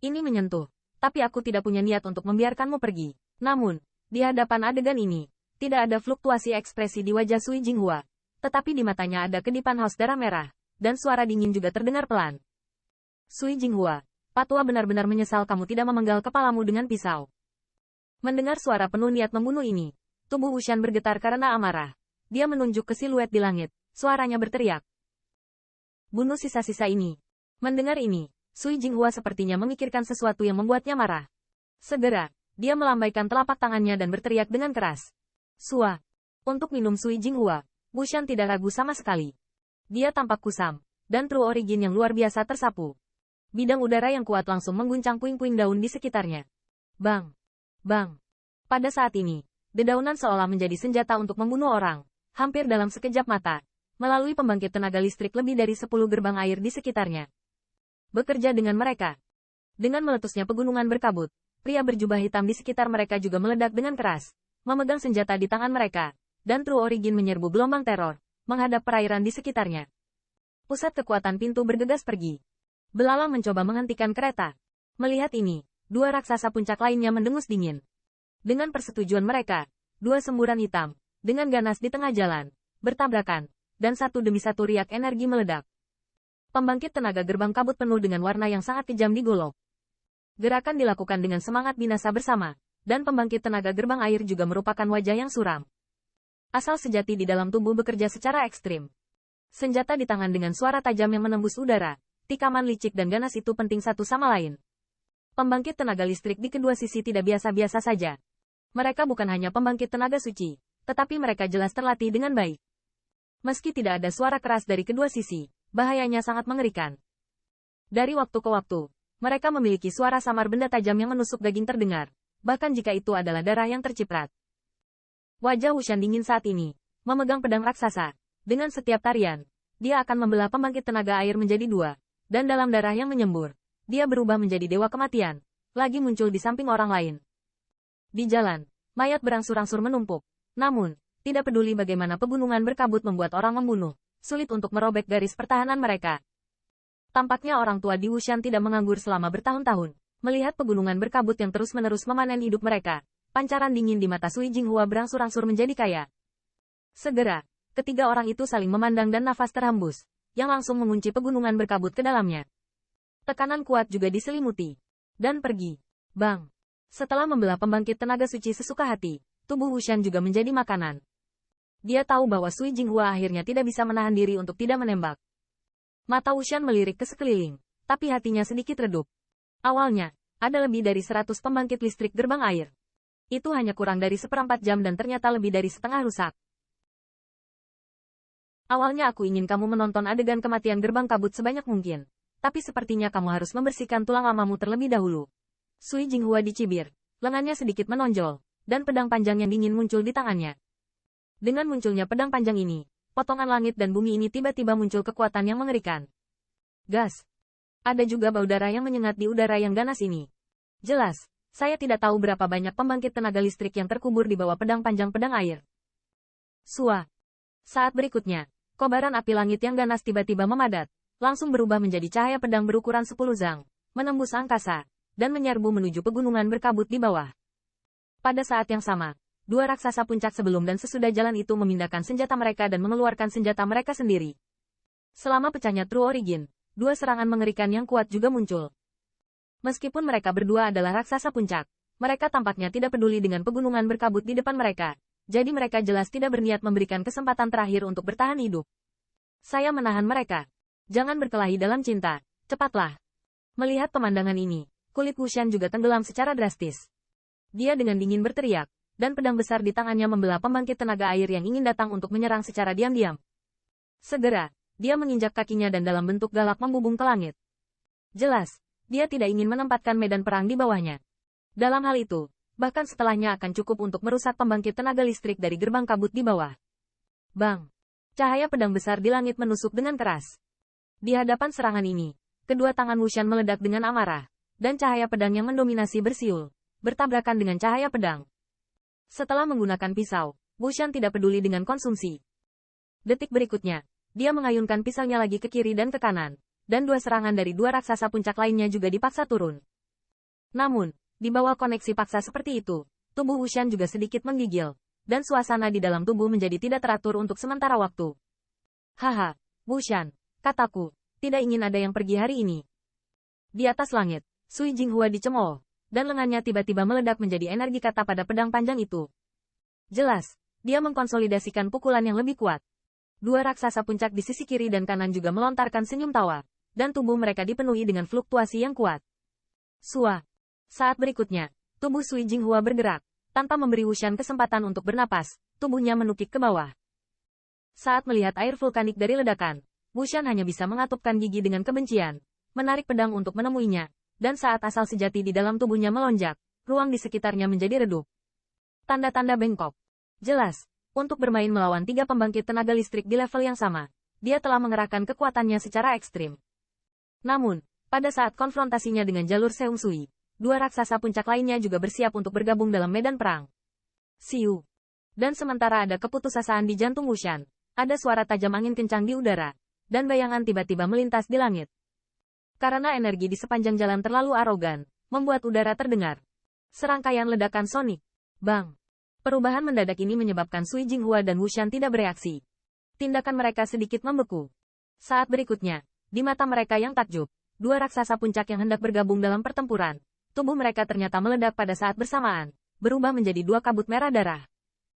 Ini menyentuh, tapi aku tidak punya niat untuk membiarkanmu pergi. Namun, di hadapan adegan ini, tidak ada fluktuasi ekspresi di wajah Sui Jinghua, tetapi di matanya ada kedipan haus darah merah, dan suara dingin juga terdengar pelan. Sui Jinghua, Patua benar-benar menyesal kamu tidak memenggal kepalamu dengan pisau. Mendengar suara penuh niat membunuh ini, tubuh Wushan bergetar karena amarah. Dia menunjuk ke siluet di langit, suaranya berteriak. Bunuh sisa-sisa ini. Mendengar ini, Sui Jinghua sepertinya memikirkan sesuatu yang membuatnya marah. Segera, dia melambaikan telapak tangannya dan berteriak dengan keras. Sua. Untuk minum Sui Jinghua, Wushan tidak ragu sama sekali. Dia tampak kusam, dan True Origin yang luar biasa tersapu. Bidang udara yang kuat langsung mengguncang puing-puing daun di sekitarnya. Bang! Bang! Pada saat ini, dedaunan seolah menjadi senjata untuk membunuh orang, hampir dalam sekejap mata, melalui pembangkit tenaga listrik lebih dari 10 gerbang air di sekitarnya. Bekerja dengan mereka. Dengan meletusnya pegunungan berkabut, pria berjubah hitam di sekitar mereka juga meledak dengan keras, memegang senjata di tangan mereka, dan True Origin menyerbu gelombang teror, menghadap perairan di sekitarnya. Pusat kekuatan pintu bergegas pergi. Belalang mencoba menghentikan kereta. Melihat ini, dua raksasa puncak lainnya mendengus dingin. Dengan persetujuan mereka, dua semburan hitam, dengan ganas di tengah jalan, bertabrakan, dan satu demi satu riak energi meledak. Pembangkit tenaga gerbang kabut penuh dengan warna yang sangat kejam digolok. Gerakan dilakukan dengan semangat binasa bersama, dan pembangkit tenaga gerbang air juga merupakan wajah yang suram. Asal sejati di dalam tubuh bekerja secara ekstrim. Senjata di tangan dengan suara tajam yang menembus udara, tikaman licik dan ganas itu penting satu sama lain. Pembangkit tenaga listrik di kedua sisi tidak biasa-biasa saja. Mereka bukan hanya pembangkit tenaga suci, tetapi mereka jelas terlatih dengan baik. Meski tidak ada suara keras dari kedua sisi, bahayanya sangat mengerikan. Dari waktu ke waktu, mereka memiliki suara samar benda tajam yang menusuk daging terdengar, bahkan jika itu adalah darah yang terciprat. Wajah Wushan dingin saat ini, memegang pedang raksasa. Dengan setiap tarian, dia akan membelah pembangkit tenaga air menjadi dua, dan dalam darah yang menyembur, dia berubah menjadi dewa kematian, lagi muncul di samping orang lain. Di jalan, mayat berangsur-angsur menumpuk, namun, tidak peduli bagaimana pegunungan berkabut membuat orang membunuh, sulit untuk merobek garis pertahanan mereka. Tampaknya orang tua di Wushan tidak menganggur selama bertahun-tahun, melihat pegunungan berkabut yang terus-menerus memanen hidup mereka. Pancaran dingin di mata Sui Jinghua berangsur-angsur menjadi kaya. Segera, ketiga orang itu saling memandang dan nafas terhembus, yang langsung mengunci pegunungan berkabut ke dalamnya. Tekanan kuat juga diselimuti. Dan pergi. Bang! Setelah membelah pembangkit tenaga suci sesuka hati, tubuh Wushan juga menjadi makanan. Dia tahu bahwa Sui Jinghua akhirnya tidak bisa menahan diri untuk tidak menembak. Mata Wushan melirik ke sekeliling, tapi hatinya sedikit redup. Awalnya, ada lebih dari 100 pembangkit listrik gerbang air. Itu hanya kurang dari 1/4 jam dan ternyata lebih dari setengah rusak. Awalnya aku ingin kamu menonton adegan kematian gerbang kabut sebanyak mungkin. Tapi sepertinya kamu harus membersihkan tulang lamamu terlebih dahulu. Sui Jinghua dicibir, lengannya sedikit menonjol, dan pedang panjang yang dingin muncul di tangannya. Dengan munculnya pedang panjang ini, potongan langit dan bumi ini tiba-tiba muncul kekuatan yang mengerikan. Gas! Ada juga bau darah yang menyengat di udara yang ganas ini. Jelas, saya tidak tahu berapa banyak pembangkit tenaga listrik yang terkubur di bawah pedang panjang pedang air. Sua! Saat berikutnya, kobaran api langit yang ganas tiba-tiba memadat, langsung berubah menjadi cahaya pedang berukuran 10 zang, menembus angkasa, dan menyerbu menuju pegunungan berkabut di bawah. Pada saat yang sama, dua raksasa puncak sebelum dan sesudah jalan itu memindahkan senjata mereka dan mengeluarkan senjata mereka sendiri. Selama pecahnya True Origin, dua serangan mengerikan yang kuat juga muncul. Meskipun mereka berdua adalah raksasa puncak, mereka tampaknya tidak peduli dengan pegunungan berkabut di depan mereka, jadi mereka jelas tidak berniat memberikan kesempatan terakhir untuk bertahan hidup. Saya menahan mereka. Jangan berkelahi dalam cinta, cepatlah. Melihat pemandangan ini, kulit Wushan juga tenggelam secara drastis. Dia dengan dingin berteriak, dan pedang besar di tangannya membelah pembangkit tenaga air yang ingin datang untuk menyerang secara diam-diam. Segera, dia menginjak kakinya dan dalam bentuk galak membubung ke langit. Jelas, dia tidak ingin menempatkan medan perang di bawahnya. Dalam hal itu, bahkan setelahnya akan cukup untuk merusak pembangkit tenaga listrik dari gerbang kabut di bawah. Bang! Cahaya pedang besar di langit menusuk dengan keras. Di hadapan serangan ini, kedua tangan Wushan meledak dengan amarah, dan cahaya pedang yang mendominasi bersiul, bertabrakan dengan cahaya pedang. Setelah menggunakan pisau, Wushan tidak peduli dengan konsumsi. Detik berikutnya, dia mengayunkan pisaunya lagi ke kiri dan ke kanan, dan dua serangan dari dua raksasa puncak lainnya juga dipaksa turun. Namun, di bawah koneksi paksa seperti itu, tubuh Wushan juga sedikit menggigil, dan suasana di dalam tubuh menjadi tidak teratur untuk sementara waktu. Haha, Wushan, kataku, tidak ingin ada yang pergi hari ini. Di atas langit, Sui Jinghua dicemooh, dan lengannya tiba-tiba meledak menjadi energi kata pada pedang panjang itu. Jelas, dia mengkonsolidasikan pukulan yang lebih kuat. Dua raksasa puncak di sisi kiri dan kanan juga melontarkan senyum tawa, dan tubuh mereka dipenuhi dengan fluktuasi yang kuat. Sua. Saat berikutnya, tubuh Sui Jinghua bergerak, tanpa memberi Wushan kesempatan untuk bernapas, tubuhnya menukik ke bawah. Saat melihat air vulkanik dari ledakan, Wushan hanya bisa mengatupkan gigi dengan kebencian, menarik pedang untuk menemuinya, dan saat asal sejati di dalam tubuhnya melonjak, ruang di sekitarnya menjadi redup. Tanda-tanda bengkok. Jelas, untuk bermain melawan 3 pembangkit tenaga listrik di level yang sama, dia telah mengerahkan kekuatannya secara ekstrim. Namun, pada saat konfrontasinya dengan jalur Seung Sui, 2 raksasa puncak lainnya juga bersiap untuk bergabung dalam medan perang. Siu. Dan sementara ada keputusasaan di jantung Wushan, ada suara tajam angin kencang di udara, dan bayangan tiba-tiba melintas di langit. Karena energi di sepanjang jalan terlalu arogan, membuat udara terdengar serangkaian ledakan sonik. Bang! Perubahan mendadak ini menyebabkan Sui Jinghua dan Wushan tidak bereaksi. Tindakan mereka sedikit membeku. Saat berikutnya, di mata mereka yang takjub, 2 raksasa puncak yang hendak bergabung dalam pertempuran, tubuh mereka ternyata meledak pada saat bersamaan, berubah menjadi 2 kabut merah darah.